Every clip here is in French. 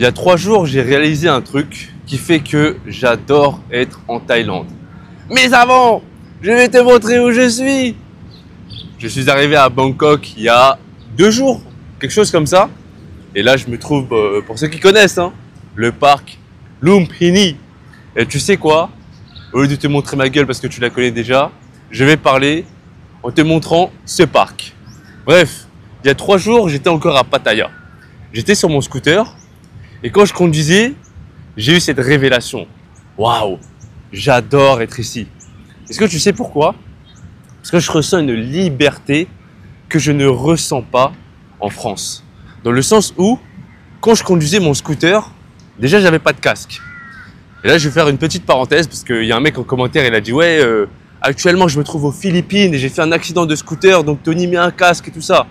Il y a 3 jours, j'ai réalisé un truc qui fait que j'adore être en Thaïlande. Mais avant, je vais te montrer où je suis. Je suis arrivé à Bangkok il y a 2 jours, quelque chose comme ça. Et là, je me trouve, pour ceux qui connaissent, le parc Lumpini. Et tu sais quoi? Au lieu de te montrer ma gueule parce que tu la connais déjà, je vais parler en te montrant ce parc. Bref, il y a 3 jours, j'étais encore à Pattaya. J'étais sur mon scooter et quand je conduisais, j'ai eu cette révélation. Waouh, j'adore être ici. Est-ce que tu sais pourquoi? Parce que je ressens une liberté que je ne ressens pas en France. Dans le sens où, quand je conduisais mon scooter, déjà, j'avais pas de casque. Et là, je vais faire une petite parenthèse parce qu'il y a un mec en commentaire, il a dit « Ouais, actuellement, je me trouve aux Philippines et j'ai fait un accident de scooter, donc Tony met un casque et tout ça. »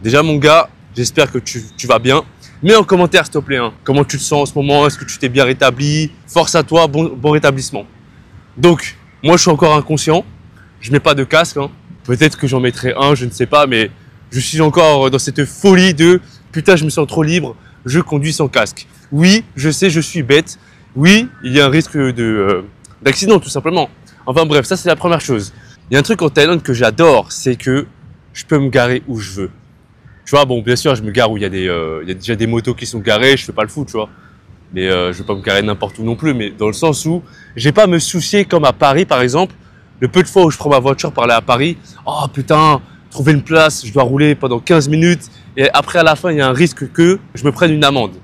Déjà, mon gars, j'espère que tu vas bien. Mets en commentaire, s'il te plaît, comment tu te sens en ce moment, est-ce que tu t'es bien rétabli? Force à toi, bon rétablissement. Donc, moi, je suis encore inconscient. Je mets pas de casque. Peut-être que j'en mettrai un, je ne sais pas, mais je suis encore dans cette folie de « Putain, je me sens trop libre, je conduis sans casque. » Oui, je sais, je suis bête. Oui, il y a un risque d'accident, tout simplement. Enfin bref, ça, c'est la première chose. Il y a un truc en Thaïlande que j'adore, c'est que je peux me garer où je veux. Tu vois, bon, bien sûr, je me gare où il y a déjà des motos qui sont garées, je fais pas le fou, tu vois. Mais je vais pas me garer n'importe où non plus, mais dans le sens où j'ai pas à me soucier comme à Paris, par exemple. Le peu de fois où je prends ma voiture pour aller à Paris, oh putain, trouver une place, je dois rouler pendant 15 minutes et après, à la fin, il y a un risque que je me prenne une amende.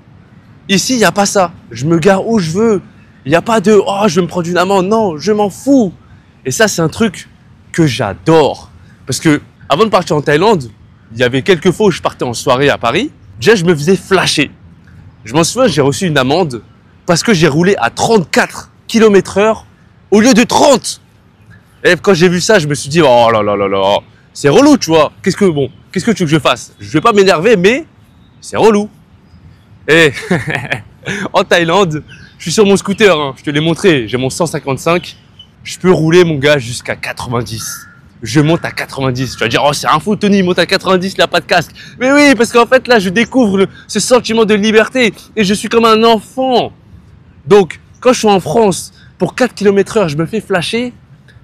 Ici, il n'y a pas ça. Je me gare où je veux. Il n'y a pas de « Oh, je vais me prendre une amende ». Non, je m'en fous. Et ça, c'est un truc que j'adore. Parce que avant de partir en Thaïlande, il y avait quelques fois où je partais en soirée à Paris. Déjà, je me faisais flasher. Je m'en souviens, j'ai reçu une amende parce que j'ai roulé à 34 km/h au lieu de 30. Et quand j'ai vu ça, je me suis dit « Oh là là là là, c'est relou, tu vois. Qu'est-ce que tu veux que je fasse? Je vais pas m'énerver, mais c'est relou. » Et en Thaïlande, je suis sur mon scooter, je te l'ai montré, j'ai mon 155. Je peux rouler, mon gars, jusqu'à 90. Je monte à 90. Tu vas dire, oh, c'est un fou, Tony, il monte à 90, il n'a pas de casque. Mais oui, parce qu'en fait, là, je découvre ce sentiment de liberté et je suis comme un enfant. Donc, quand je suis en France, pour 4 km/h, je me fais flasher.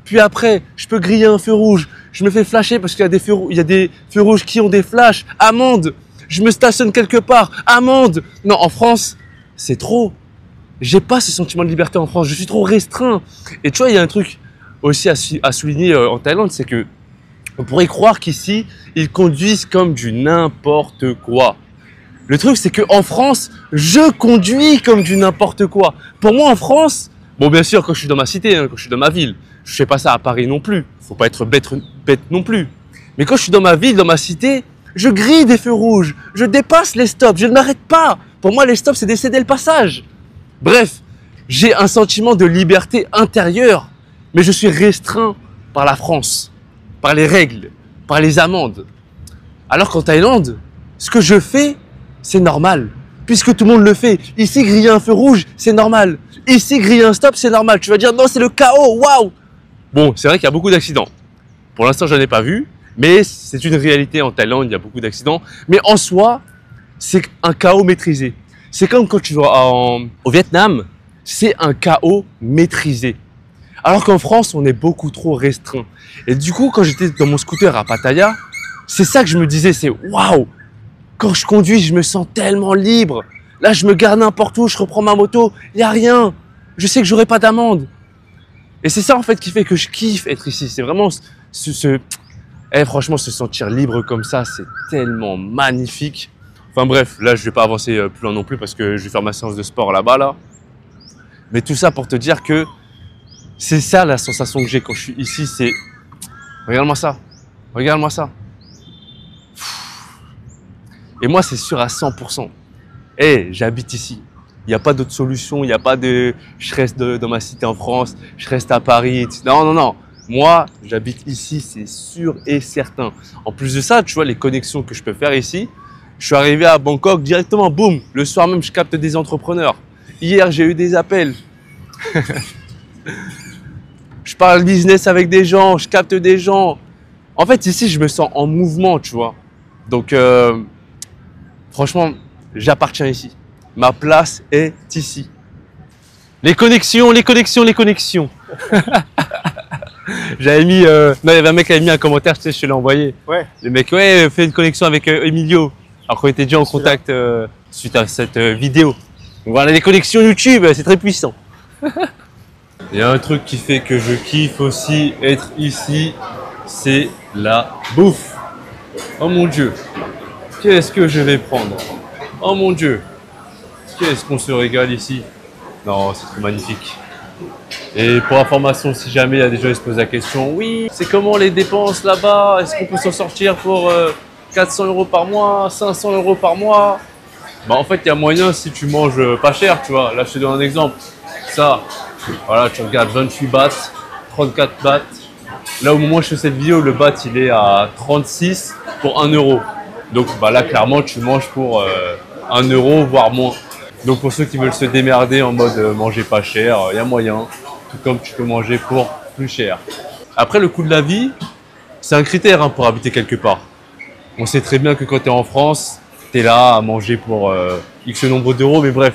Puis après, je peux griller un feu rouge. Je me fais flasher parce qu'il y a des feux rouges qui ont des flashs. Amende. Je me stationne quelque part. Amende. Non, en France, c'est trop. J'ai pas ce sentiment de liberté en France. Je suis trop restreint. Et tu vois, il y a un truc aussi à souligner en Thaïlande, c'est que on pourrait croire qu'ici, ils conduisent comme du n'importe quoi. Le truc, c'est qu'en France, je conduis comme du n'importe quoi. Pour moi, en France, bon, bien sûr, quand je suis dans ma cité, quand je suis dans ma ville, je fais pas ça à Paris non plus. Faut pas être bête non plus. Mais quand je suis dans ma ville, dans ma cité, je grille des feux rouges. Je dépasse les stops. Je ne m'arrête pas. Pour moi, les stops, c'est de céder le passage. Bref, j'ai un sentiment de liberté intérieure, mais je suis restreint par la France, par les règles, par les amendes. Alors qu'en Thaïlande, ce que je fais, c'est normal, puisque tout le monde le fait. Ici, griller un feu rouge, c'est normal. Ici, griller un stop, c'est normal. Tu vas dire, non, c'est le chaos, waouh! Bon, c'est vrai qu'il y a beaucoup d'accidents. Pour l'instant, je n'en ai pas vu, mais c'est une réalité en Thaïlande, il y a beaucoup d'accidents. Mais en soi, c'est un chaos maîtrisé. C'est comme quand tu vas au Vietnam, c'est un chaos maîtrisé. Alors qu'en France, on est beaucoup trop restreint. Et du coup, quand j'étais dans mon scooter à Pattaya, c'est ça que je me disais, c'est waouh! Quand je conduis, je me sens tellement libre. Là, je me gare n'importe où, je reprends ma moto, il n'y a rien. Je sais que j'aurai pas d'amende. Et c'est ça en fait qui fait que je kiffe être ici. C'est vraiment franchement, se sentir libre comme ça, c'est tellement magnifique. Enfin bref, là, je vais pas avancer plus loin non plus parce que je vais faire ma séance de sport là-bas, là. Mais tout ça pour te dire que c'est ça la sensation que j'ai quand je suis ici, c'est... Regarde-moi ça. Regarde-moi ça. Et moi, c'est sûr à 100%. J'habite ici. Il n'y a pas d'autre solution. Il n'y a pas de je reste dans ma cité en France, je reste à Paris. Non, non, non. Moi, j'habite ici, c'est sûr et certain. En plus de ça, tu vois, les connexions que je peux faire ici, je suis arrivé à Bangkok directement, boum. Le soir même, je capte des entrepreneurs. Hier, j'ai eu des appels. Je parle business avec des gens, je capte des gens. En fait, ici, je me sens en mouvement, tu vois. Donc, franchement, j'appartiens ici. Ma place est ici. Les connexions, les connexions, les connexions. J'avais mis... Non, il y avait un mec qui avait mis un commentaire, tu sais, je te l'ai envoyé. Ouais. Le mec, ouais, fais une connexion avec Emilio. Alors qu'on était déjà en contact suite à cette vidéo. Donc voilà, les connexions YouTube, c'est très puissant. Il y a un truc qui fait que je kiffe aussi être ici, c'est la bouffe. Oh mon Dieu, qu'est-ce que je vais prendre? Oh mon Dieu, qu'est-ce qu'on se régale ici? Non, c'est trop magnifique. Et pour information, si jamais il y a des gens qui se posent la question, oui, c'est comment les dépenses là-bas? Est-ce qu'on peut s'en sortir pour 400 € par mois, 500 € par mois? Bah en fait, il y a moyen si tu manges pas cher, tu vois. Là, je te donne un exemple. Ça, voilà, tu regardes 28 bahts, 34 bahts. Là, au moment où je fais cette vidéo, le baht, il est à 36 pour 1 €. Donc bah là, clairement, tu manges pour 1 €, voire moins. Donc pour ceux qui veulent se démerder en mode manger pas cher, il y a moyen. Tout comme tu peux manger pour plus cher. Après, le coût de la vie, c'est un critère hein, pour habiter quelque part. On sait très bien que quand tu es en France, tu es là à manger pour X nombre d'euros. Mais bref,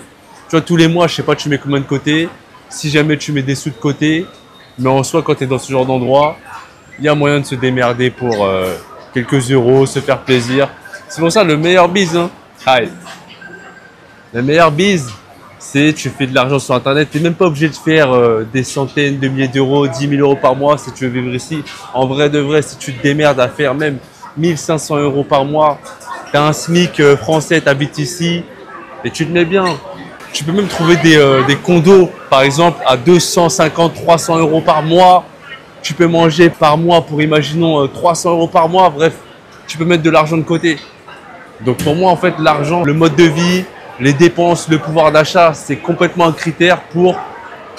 tu vois, tous les mois, je sais pas, tu mets combien de côté. Si jamais tu mets des sous de côté. Mais en soi, quand tu es dans ce genre d'endroit, il y a moyen de se démerder pour quelques euros, se faire plaisir. C'est pour ça le meilleur bise. Hein. La meilleure bise, c'est tu fais de l'argent sur Internet. Tu n'es même pas obligé de faire des centaines de milliers d'euros, 10 000 € par mois si tu veux vivre ici. En vrai de vrai, si tu te démerdes à faire même 1 500 € par mois, tu as un SMIC français, tu habites ici et tu te mets bien. Tu peux même trouver des condos, par exemple, à 250, 300 € par mois. Tu peux manger par mois pour, imaginons, 300 € par mois. Bref, tu peux mettre de l'argent de côté. Donc pour moi, en fait, l'argent, le mode de vie, les dépenses, le pouvoir d'achat, c'est complètement un critère pour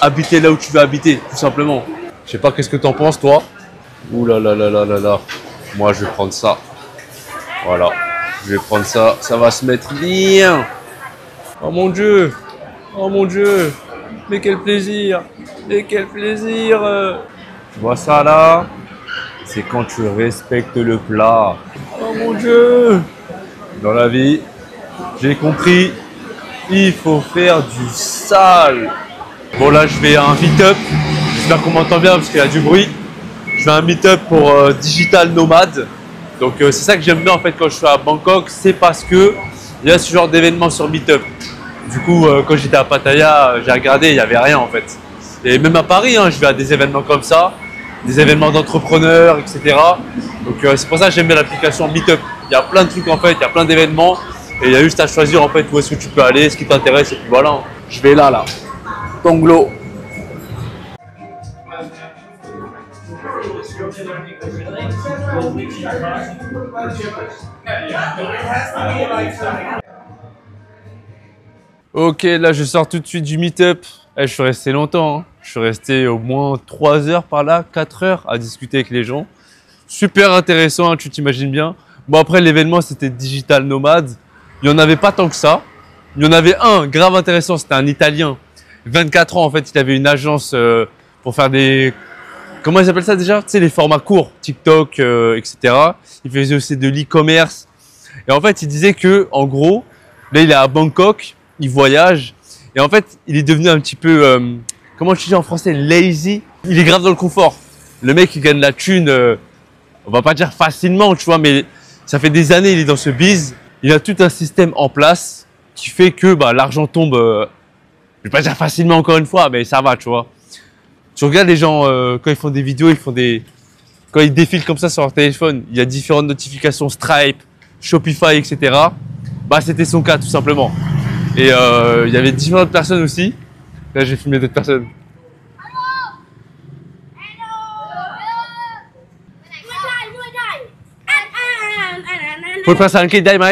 habiter là où tu veux habiter, tout simplement. Je sais pas, qu'est-ce que tu en penses, toi? Ouh là là là là là là. Moi, je vais prendre ça. Voilà. Je vais prendre ça. Ça va se mettre bien. Oh mon Dieu. Oh mon Dieu. Mais quel plaisir. Mais quel plaisir. Tu vois ça là? C'est quand tu respectes le plat. Oh mon Dieu. Dans la vie, j'ai compris. Il faut faire du sale. Bon là je vais à un meet-up. J'espère qu'on m'entend bien parce qu'il y a du bruit. Je vais à un meet-up pour Digital Nomad. Donc c'est ça que j'aime bien en fait quand je suis à Bangkok. C'est parce que il y a ce genre d'événement sur meet-up. Du coup quand j'étais à Pattaya, j'ai regardé, il n'y avait rien en fait. Et même à Paris, hein, je vais à des événements comme ça. Des événements d'entrepreneurs, etc. Donc c'est pour ça que j'aime bien l'application Meetup. Il y a plein de trucs en fait, il y a plein d'événements. Et il y a juste à choisir en fait où est-ce que tu peux aller, ce qui t'intéresse et puis voilà. Je vais là. Tonglo. Ok, là je sors tout de suite du meet-up. Je suis resté longtemps. Hein. Je suis resté au moins 3 heures par là, 4 heures à discuter avec les gens. Super intéressant, hein, tu t'imagines bien. Bon après l'événement c'était Digital Nomad. Il n'y en avait pas tant que ça. Il y en avait un grave intéressant, c'était un Italien. 24 ans en fait, il avait une agence pour faire des... Comment ils appellent ça déjà? Tu sais, les formats courts, TikTok, etc. Il faisait aussi de l'e-commerce. Et en fait, il disait que, en gros, là il est à Bangkok, il voyage. Et en fait, il est devenu un petit peu, comment je dis en français, lazy. Il est grave dans le confort. Le mec, il gagne la thune, on va pas dire facilement, tu vois, mais ça fait des années, il est dans ce biz. Il a tout un système en place qui fait que bah, l'argent tombe, je vais pas dire facilement encore une fois, mais ça va, tu vois. Tu regardes les gens, quand ils font des vidéos, quand ils défilent comme ça sur leur téléphone, il y a différentes notifications Stripe, Shopify, etc. Bah, c'était son cas, tout simplement. Et il y avait différentes personnes aussi. Là, j'ai filmé d'autres personnes.พูดภาษาอังกฤษได้ไหม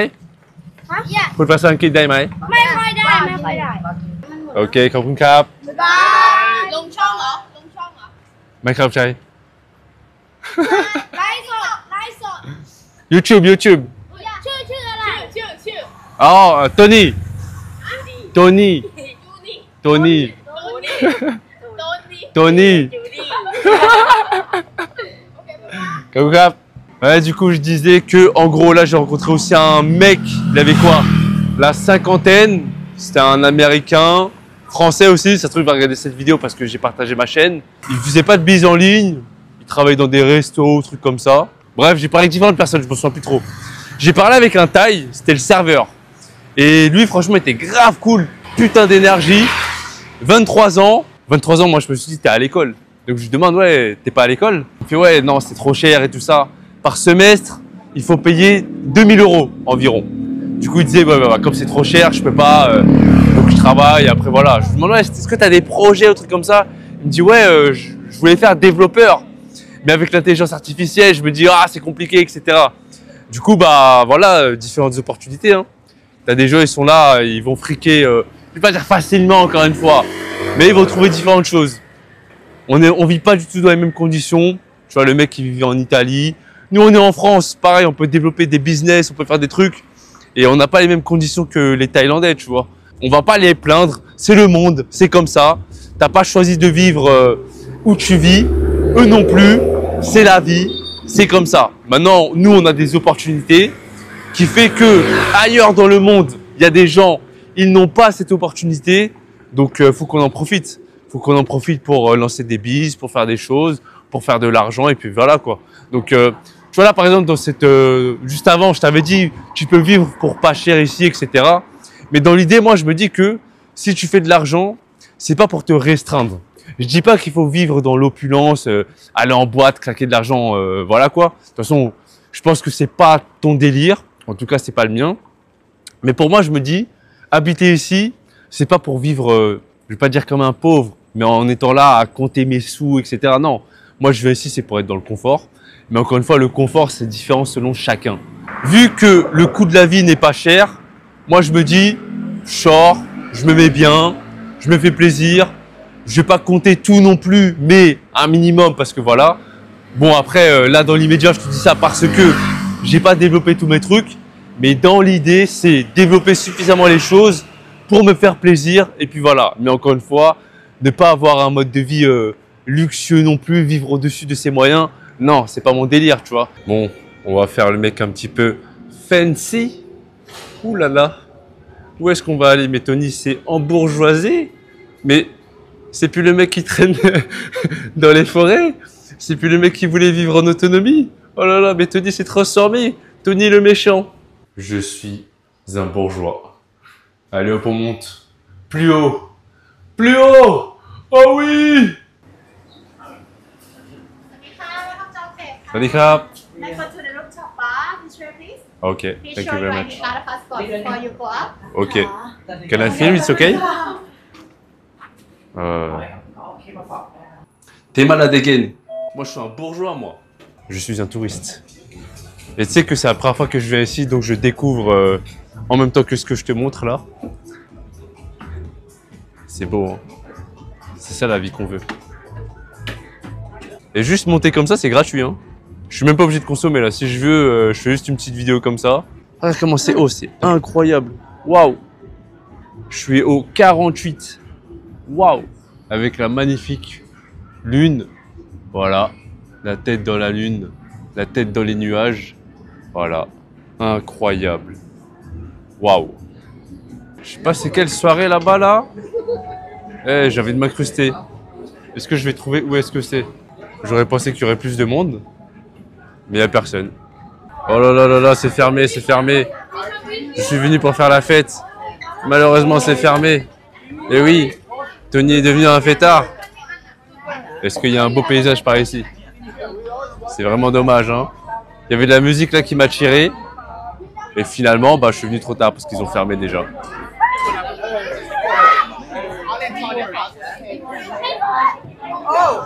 พูดภาษาอังกฤษได้ไหมไม่ค่อยได้โอเคขอบคุณครับบ๊ายบายลงช่องเหรอไม่เข้าใจไลฟ์สด YouTube ชื่ออะไรชื่ออ๋อโทนี่ขอบคุณครับ. Ouais, du coup, je disais que, en gros, là, j'ai rencontré aussi un mec, il avait quoi? La cinquantaine, C'était un Américain, français aussi, ça se trouve il va regarder cette vidéo parce que j'ai partagé ma chaîne. Il faisait pas de bise en ligne, il travaillait dans des restos, trucs comme ça. Bref, j'ai parlé avec différentes personnes, je me souviens plus trop. J'ai parlé avec un Thaï, c'était le serveur. Et lui, franchement, il était grave cool, putain d'énergie. 23 ans, moi je me suis dit, t'es à l'école. Donc je lui demande, ouais, t'es pas à l'école? Il fait, ouais, non, c'est trop cher et tout ça. Par semestre, il faut payer 2000 € environ. Du coup, il disait, ouais, comme c'est trop cher, je peux pas, donc je travaille. Après, voilà. Je lui demande, ouais, est-ce que tu as des projets ou trucs comme ça? Il me dit, ouais, je voulais faire développeur. Mais avec l'intelligence artificielle, je me dis, ah, c'est compliqué, etc. Du coup, bah, voilà, différentes opportunités. Hein. Tu as des gens, ils sont là, ils vont friquer, je vais pas dire facilement, encore une fois, mais ils vont trouver différentes choses. On vit pas du tout dans les mêmes conditions. Tu vois, le mec qui vit en Italie. Nous, on est en France. Pareil, on peut développer des business, on peut faire des trucs. Et on n'a pas les mêmes conditions que les Thaïlandais, tu vois. On va pas les plaindre. C'est le monde, c'est comme ça. T'as pas choisi de vivre où tu vis. Eux non plus. C'est la vie. C'est comme ça. Maintenant, nous, on a des opportunités qui fait que ailleurs dans le monde, il y a des gens, ils n'ont pas cette opportunité. Donc, faut qu'on en profite. Faut qu'on en profite pour lancer des business, pour faire des choses, pour faire de l'argent. Et puis voilà, quoi. Donc, tu vois là par exemple dans cette juste avant je t'avais dit tu peux vivre pour pas cher ici, etc. Mais dans l'idée moi je me dis que si tu fais de l'argent c'est pas pour te restreindre. Je dis pas qu'il faut vivre dans l'opulence, aller en boîte, claquer de l'argent, voilà quoi. De toute façon je pense que c'est pas ton délire, en tout cas c'est pas le mien. Mais pour moi je me dis habiter ici c'est pas pour vivre, je vais pas dire comme un pauvre, mais en étant là à compter mes sous, etc. Non, moi je viens ici c'est pour être dans le confort. Mais encore une fois, le confort, c'est différent selon chacun. Vu que le coût de la vie n'est pas cher, moi, je me dis, je sors, je me mets bien, je me fais plaisir. Je vais pas compter tout non plus, mais un minimum parce que voilà. Bon, après, là, dans l'immédiat, je te dis ça parce que j'ai pas développé tous mes trucs. Mais dans l'idée, c'est développer suffisamment les choses pour me faire plaisir. Et puis voilà. Mais encore une fois, ne pas avoir un mode de vie luxueux non plus, vivre au-dessus de ses moyens. Non, c'est pas mon délire, tu vois. Bon, on va faire le mec un petit peu fancy. Ouh là là. Où est-ce qu'on va aller? Mais Tony, c'est embourgeoisé. Mais c'est plus le mec qui traîne dans les forêts. C'est plus le mec qui voulait vivre en autonomie. Oh là là, mais Tony s'est transformé. Tony le méchant. Je suis un bourgeois. Allez hop, on monte. Plus haut. Plus haut. Oh oui. สวัสดีครับ Let's go to the rooftop bar. Picture, please. Okay, Please thank show you your very ID much. card and passport before you go up. Okay. Can I film? It's okay? T'es malade again. Moi, je suis un bourgeois, moi. Je suis un touriste. Et tu sais que c'est la première fois que je viens ici, donc je découvre en même temps que ce que je te montre là. C'est beau, hein? C'est ça la vie qu'on veut. Et juste monter comme ça, c'est gratuit, hein? Je suis même pas obligé de consommer là. Si je veux, je fais juste une petite vidéo comme ça. Regarde comment c'est haut, c'est incroyable. Waouh! Je suis au 48. Waouh! Avec la magnifique lune. Voilà. La tête dans la lune. La tête dans les nuages. Voilà. Incroyable. Waouh! Je sais pas c'est quelle soirée là-bas là. Eh, j'ai envie de m'incruster. Est-ce que je vais trouver où est-ce que c'est? J'aurais pensé qu'il y aurait plus de monde. Mais il n'y a personne. Oh là là là là, c'est fermé, c'est fermé. Je suis venu pour faire la fête. Malheureusement, c'est fermé. Et oui, Tony est devenu un fêtard. Est-ce qu'il y a un beau paysage par ici? C'est vraiment dommage, hein. Il y avait de la musique là qui m'a tiré. Et finalement, bah, je suis venu trop tard parce qu'ils ont fermé déjà. Oh.